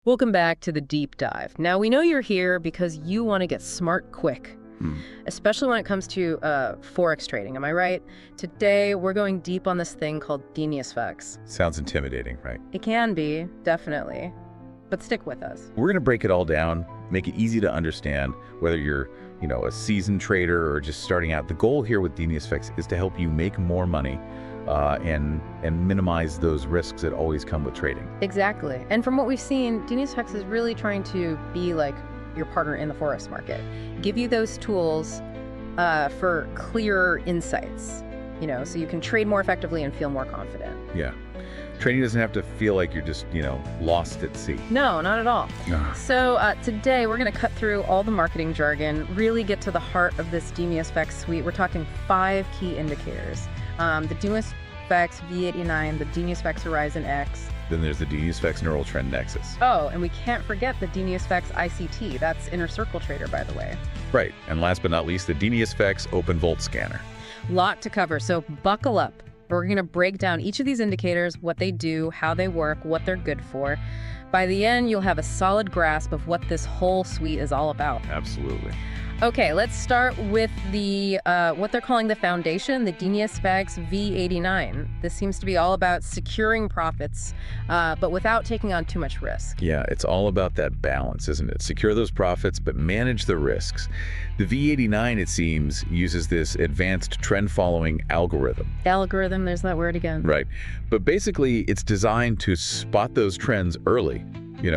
Welcome back to the deep dive. Now, we know you're here because you want to get smart quick, especially when it comes to forex trading. Am I right? Today, we're going deep on this thing called DeniusFx. Sounds intimidating, right? It can be, definitely. But stick with us. We're going to break it all down, make it easy to understand, whether you're, a seasoned trader or just starting out. The goal here with DeniusFx is to help you make more money and minimize those risks that always come with trading. Exactly. And from what we've seen, DeniusFx is really trying to be like your partner in the forex market. Give you those tools for clearer insights, so you can trade more effectively and feel more confident. Yeah. Trading doesn't have to feel like you're just, lost at sea. No, not at all. So today we're going to cut through all the marketing jargon, really get to the heart of this DeniusFx suite. We're talking 5 key indicators. The DeniusFx V89, the DeniusFx Horizon X. Then there's the DeniusFx Neural Trend Nexus. Oh, and we can't forget the DeniusFx ICT. That's Inner Circle Trader, by the way. Right. And last but not least, the DeniusFx Open Volt Scanner. Lot to cover, so buckle up. We're going to break down each of these indicators, what they do, how they work, what they're good for. By the end, you'll have a solid grasp of what this whole suite is all about. Absolutely. Okay, let's start with the what they're calling the foundation, the DeniusFx V89. This seems to be all about securing profits, but without taking on too much risk. Yeah, it's all about that balance, isn't it? Secure those profits, but manage the risks. The V89, it seems, uses this advanced trend-following algorithm. Algorithm, there's that word again. Right. But basically, it's designed to spot those trends early,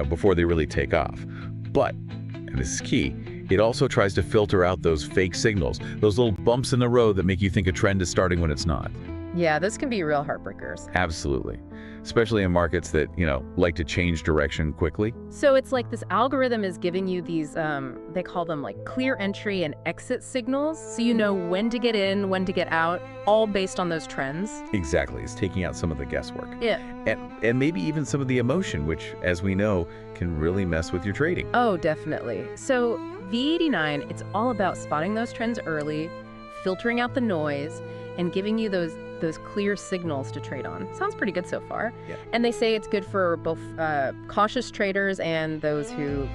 before they really take off. But, and this is key, it also tries to filter out those fake signals, those little bumps in the road that make you think a trend is starting when it's not. Yeah, this can be real heartbreakers. Absolutely. Especially in markets that, like to change direction quickly. So it's like this algorithm is giving you these, they call them like clear entry and exit signals. So you know when to get in, when to get out, all based on those trends. Exactly. It's taking out some of the guesswork. Yeah. And maybe even some of the emotion, which, as we know, can really mess with your trading. Oh, definitely. So V89, it's all about spotting those trends early, filtering out the noise, and giving you those clear signals to trade on. Sounds pretty good so far. Yeah. And they say it's good for both cautious traders and those who,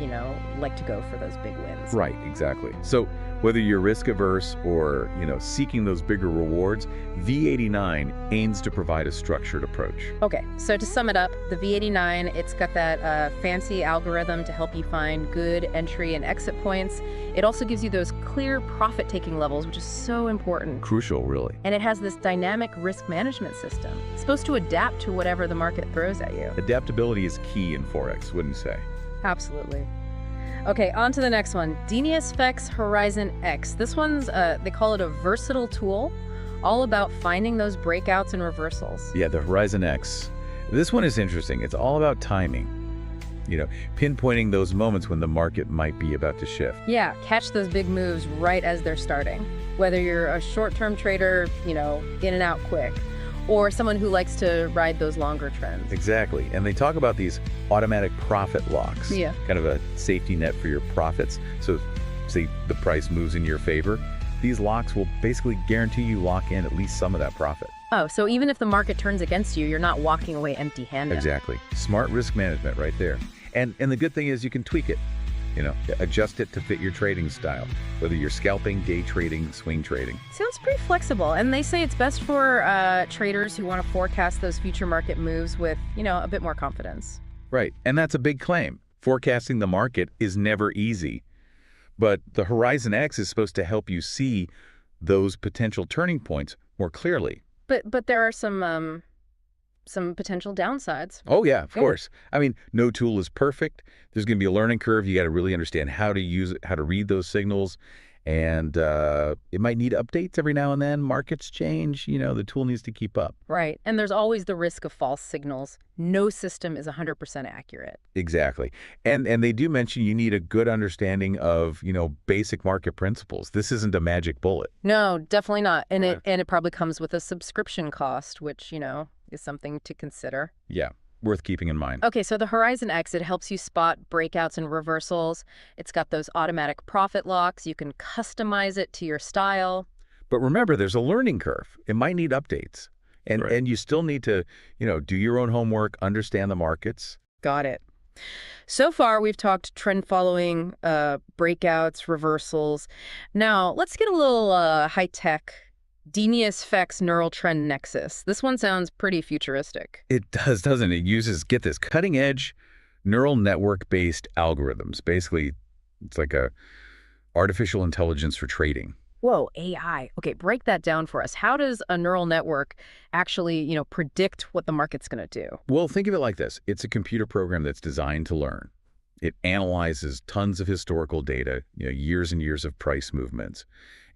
like to go for those big wins. Right, exactly. So whether you're risk averse or, seeking those bigger rewards, V89 aims to provide a structured approach. Okay, so to sum it up, the V89, it's got that fancy algorithm to help you find good entry and exit points. It also gives you those clear profit-taking levels, which is so important. Crucial, really. And it has this dynamic risk management system. It's supposed to adapt to whatever the market throws at you. Adaptability is key in forex, wouldn't you say? Absolutely. Okay, on to the next one. DeniusFx Horizon X. This one's, they call it a versatile tool, all about finding those breakouts and reversals. Yeah, the Horizon X. This one is interesting. It's all about timing. Pinpointing those moments when the market might be about to shift. Yeah, catch those big moves right as they're starting. Whether you're a short-term trader, in and out quick, or someone who likes to ride those longer trends. Exactly. And they talk about these automatic profit locks. Yeah. Kind of a safety net for your profits. So say the price moves in your favor, these locks will basically guarantee you lock in at least some of that profit. Oh, so even if the market turns against you, you're not walking away empty-handed. Exactly. Smart risk management right there. And the good thing is you can tweak it. Adjust it to fit your trading style, whether you're scalping, day trading, swing trading. Sounds pretty flexible. And they say it's best for traders who want to forecast those future market moves with, a bit more confidence. Right. And that's a big claim. Forecasting the market is never easy. But the Horizon X is supposed to help you see those potential turning points more clearly. But there are some potential downsides. Oh, yeah, of course. I mean, no tool is perfect. There's going to be a learning curve. You got to really understand how to use it, how to read those signals. And it might need updates every now and then. Markets change. The tool needs to keep up. Right. And there's always the risk of false signals. No system is 100% accurate. Exactly. And they do mention you need a good understanding of, basic market principles. This isn't a magic bullet. No, definitely not. And it probably comes with a subscription cost, which, is something to consider. Yeah. Worth keeping in mind. Okay, so the Horizon X, it helps you spot breakouts and reversals. It's got those automatic profit locks. You can customize it to your style. But remember, there's a learning curve. It might need updates. And you still need to, do your own homework, understand the markets. Got it. So far, we've talked trend following, breakouts, reversals. Now, let's get a little high-tech. DeniusFx Neural Trend Nexus. This one sounds pretty futuristic. It does, doesn't it? It uses, get this, cutting-edge neural network-based algorithms. Basically, it's like a artificial intelligence for trading. Whoa, AI. Okay, break that down for us. How does a neural network actually, predict what the market's going to do? Well, think of it like this. It's a computer program that's designed to learn. It analyzes tons of historical data, years and years of price movements,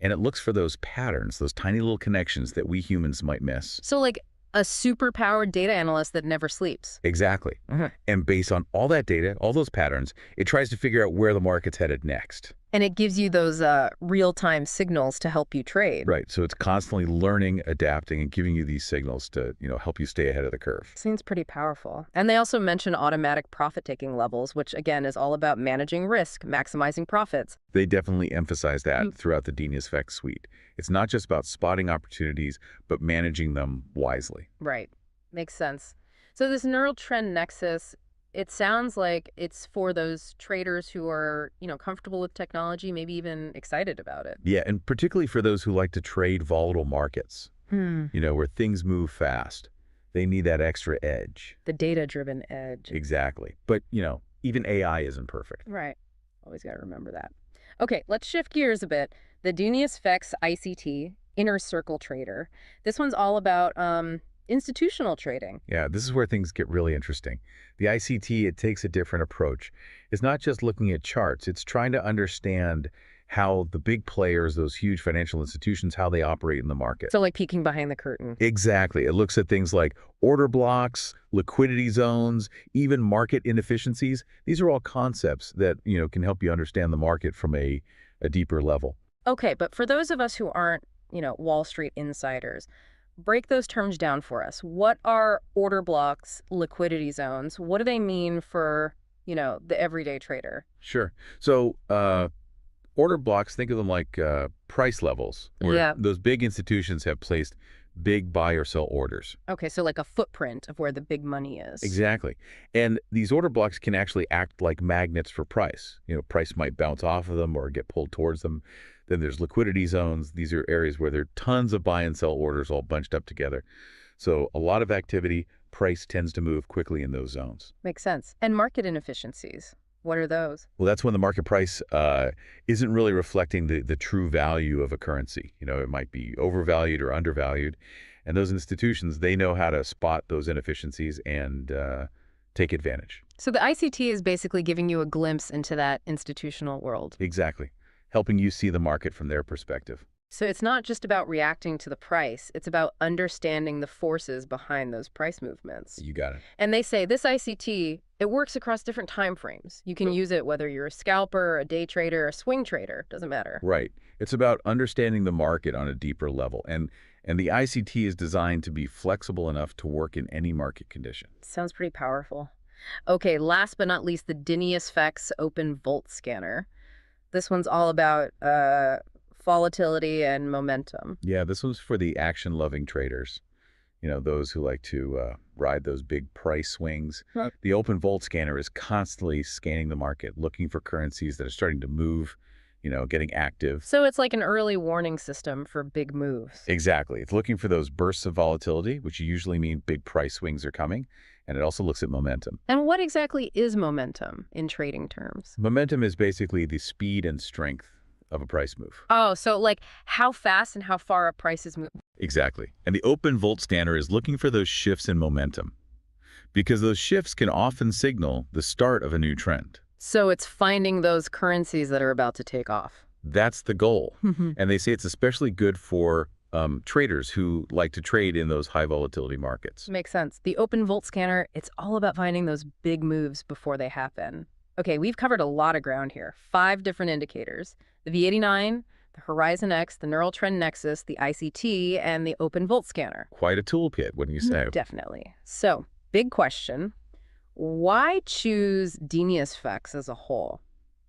and it looks for those patterns, those tiny little connections that we humans might miss. So like a super-powered data analyst that never sleeps. Exactly. And based on all that data, all those patterns, it tries to figure out where the market's headed next. And it gives you those real-time signals to help you trade. Right. So it's constantly learning, adapting, and giving you these signals to, help you stay ahead of the curve. Seems pretty powerful. And they also mention automatic profit-taking levels, which, again, is all about managing risk, maximizing profits. They definitely emphasize that throughout the DeniusFx suite. It's not just about spotting opportunities, but managing them wisely. Right. Makes sense. So this neural trend nexus, it sounds like it's for those traders who are, comfortable with technology, maybe even excited about it. Yeah, and particularly for those who like to trade volatile markets, where things move fast. They need that extra edge. The data-driven edge. Exactly. But, even AI isn't perfect. Right. Always got to remember that. Okay, let's shift gears a bit. The DeniusFx ICT, Inner Circle Trader. This one's all about institutional trading. Yeah, this is where things get really interesting. The ICT, it takes a different approach. It's not just looking at charts. It's trying to understand how the big players, those huge financial institutions, how they operate in the market. So like peeking behind the curtain. Exactly. It looks at things like order blocks, liquidity zones, even market inefficiencies. These are all concepts that, can help you understand the market from a deeper level. Okay, but for those of us who aren't, Wall Street insiders, break those terms down for us. What are order blocks, liquidity zones? What do they mean for, the everyday trader? Sure. So order blocks, think of them like price levels, where those big institutions have placed big buy or sell orders. Okay, so like a footprint of where the big money is. Exactly. And these order blocks can actually act like magnets for price. Price might bounce off of them or get pulled towards them. Then there's liquidity zones. These are areas where there are tons of buy and sell orders all bunched up together. So a lot of activity, price tends to move quickly in those zones. Makes sense. And market inefficiencies, what are those? Well, that's when the market price isn't really reflecting the true value of a currency. It might be overvalued or undervalued. And those institutions, they know how to spot those inefficiencies and take advantage. So the ICT is basically giving you a glimpse into that institutional world. Exactly. Helping you see the market from their perspective. So it's not just about reacting to the price. It's about understanding the forces behind those price movements. You got it. And they say this ICT, it works across different time frames. You can use it whether you're a scalper, a day trader, a swing trader. Doesn't matter. Right. It's about understanding the market on a deeper level. And the ICT is designed to be flexible enough to work in any market condition. Sounds pretty powerful. Okay, last but not least, the DeniusFx Open Volt Scanner. This one's all about volatility and momentum. Yeah, this one's for the action-loving traders. Those who like to ride those big price swings. Right. The Open Volt Scanner is constantly scanning the market, looking for currencies that are starting to move, getting active. So it's like an early warning system for big moves. Exactly. It's looking for those bursts of volatility, which usually mean big price swings are coming. And it also looks at momentum. And what exactly is momentum in trading terms? Momentum is basically the speed and strength of a price move. Oh, so like how fast and how far a price is moving. Exactly. And the Open Volt Scanner is looking for those shifts in momentum because those shifts can often signal the start of a new trend. So it's finding those currencies that are about to take off. That's the goal. And they say it's especially good for traders who like to trade in those high volatility markets. Makes sense. The Open Volt Scanner, it's all about finding those big moves before they happen. Okay, we've covered a lot of ground here. 5 different indicators: the V89, the Horizon X, the Neural Trend Nexus, the ICT, and the Open Volt Scanner. Quite a toolkit, wouldn't you say? Definitely. So, big question. Why choose DeniusFx as a whole?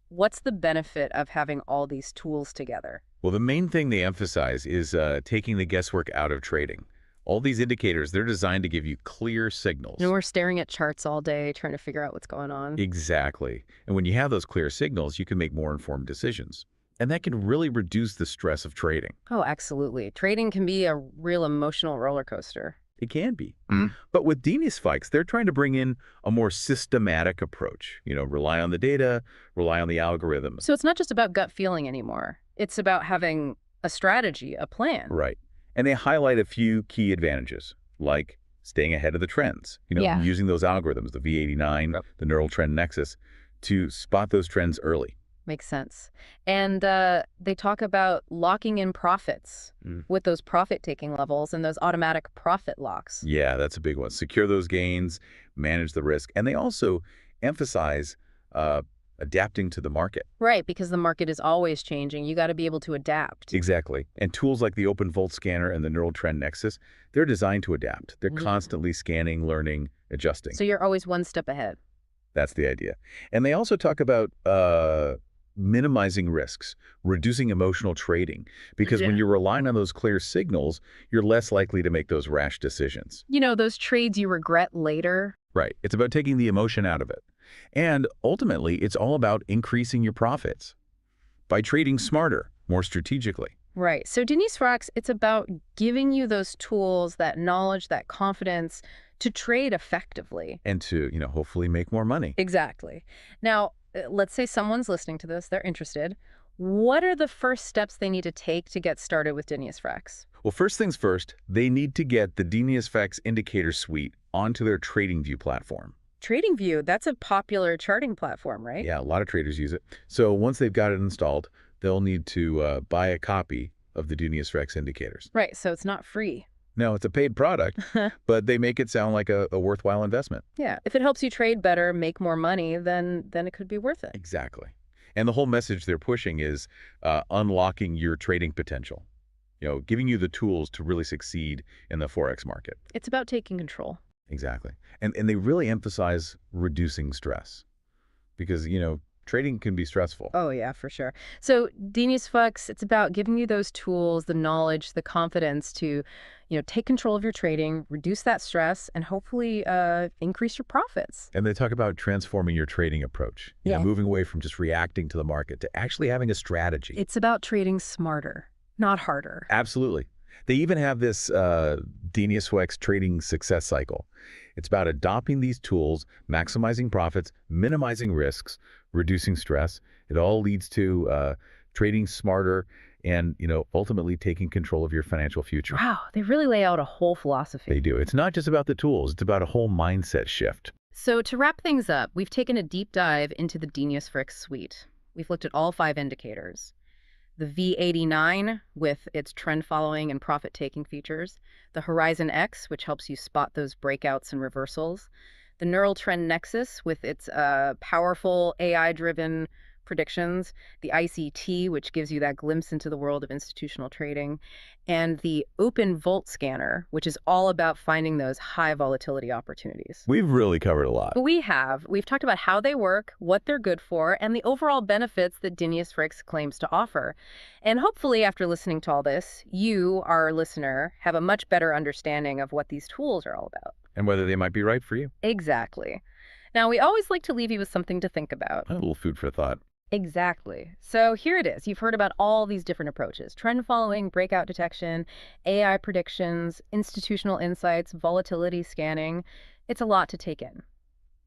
What's the benefit of having all these tools together? Well, the main thing they emphasize is taking the guesswork out of trading. All these indicators, they're designed to give you clear And signals. we're staring at charts all day trying to figure out what's going on. Exactly. And when you have those clear signals, you can make more informed decisions. And that can really reduce the stress of trading. Oh, absolutely. Trading can be a real emotional roller coaster. It can be. But with DeniusFx, they're trying to bring in a more systematic approach. Rely on the data, rely on the algorithms. So it's not just about gut feeling anymore. It's about having a strategy, a plan. Right. And they highlight a few key advantages, like staying ahead of the trends, Yeah. using those algorithms, the V89, the neural trend nexus, to spot those trends early. Makes sense. And they talk about locking in profits with those profit-taking levels and those automatic profit locks. Yeah, that's a big one. Secure those gains, manage the risk. And they also emphasize adapting to the market. Right, because the market is always changing. You got to be able to adapt. Exactly. And tools like the Open Volt Scanner and the Neural Trend Nexus, they're designed to adapt. They're constantly scanning, learning, adjusting. So you're always one step ahead. That's the idea. And they also talk about minimizing risks, reducing emotional trading, because when you're relying on those clear signals, you're less likely to make those rash decisions. Those trades you regret later. Right. It's about taking the emotion out of it. And ultimately, it's all about increasing your profits by trading smarter, more strategically. Right. So DeniusFx, it's about giving you those tools, that knowledge, that confidence to trade effectively. And to, hopefully make more money. Exactly. Now, let's say someone's listening to this, they're interested. What are the first steps they need to take to get started with DeniusFx? Well, first things first, they need to get the DeniusFx indicator suite onto their TradingView platform. TradingView, that's a popular charting platform, right? Yeah, a lot of traders use it. So once they've got it installed, they'll need to buy a copy of the DeniusFx indicators. Right, so it's not free. No, it's a paid product, but they make it sound like a worthwhile investment. Yeah, if it helps you trade better, make more money, then it could be worth it. Exactly. And the whole message they're pushing is unlocking your trading potential, giving you the tools to really succeed in the forex market. It's about taking control. Exactly. And they really emphasize reducing stress because, trading can be stressful. Oh, yeah, for sure. So DeniusFx, it's about giving you those tools, the knowledge, the confidence to, take control of your trading, reduce that stress, and hopefully increase your profits. And they talk about transforming your trading approach, moving away from just reacting to the market to actually having a strategy. It's about trading smarter, not harder. Absolutely. They even have this DeniusFx trading success cycle. It's about adopting these tools, maximizing profits, minimizing risks, reducing stress. It all leads to trading smarter and, ultimately taking control of your financial future. Wow, they really lay out a whole philosophy. They do. It's not just about the tools. It's about a whole mindset shift. So to wrap things up, we've taken a deep dive into the DeniusFx suite. We've looked at all 5 indicators. The V89 with its trend following and profit taking features, the Horizon X, which helps you spot those breakouts and reversals, the Neural Trend Nexus with its powerful AI-driven predictions, the ICT, which gives you that glimpse into the world of institutional trading, and the Open Volt Scanner, which is all about finding those high volatility opportunities. We've really covered a lot. But we've talked about how they work, what they're good for, and the overall benefits that DeniusFx claims to offer. And hopefully after listening to all this, you, our listener, have a much better understanding of what these tools are all about. And whether they might be right for you. Exactly. Now, we always like to leave you with something to think about. A little food for thought. Exactly. So here it is. You've heard about all these different approaches: trend following, breakout detection, AI predictions, institutional insights, volatility scanning. It's a lot to take in.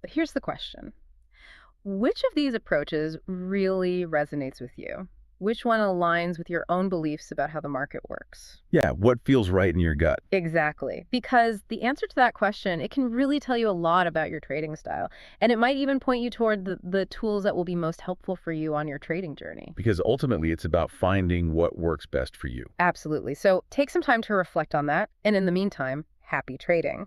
But here's the question. Which of these approaches really resonates with you? Which one aligns with your own beliefs about how the market works? Yeah, what feels right in your gut? Exactly. Because the answer to that question, it can really tell you a lot about your trading style. And it might even point you toward the tools that will be most helpful for you on your trading journey. Because ultimately, it's about finding what works best for you. Absolutely. So take some time to reflect on that. And in the meantime, happy trading.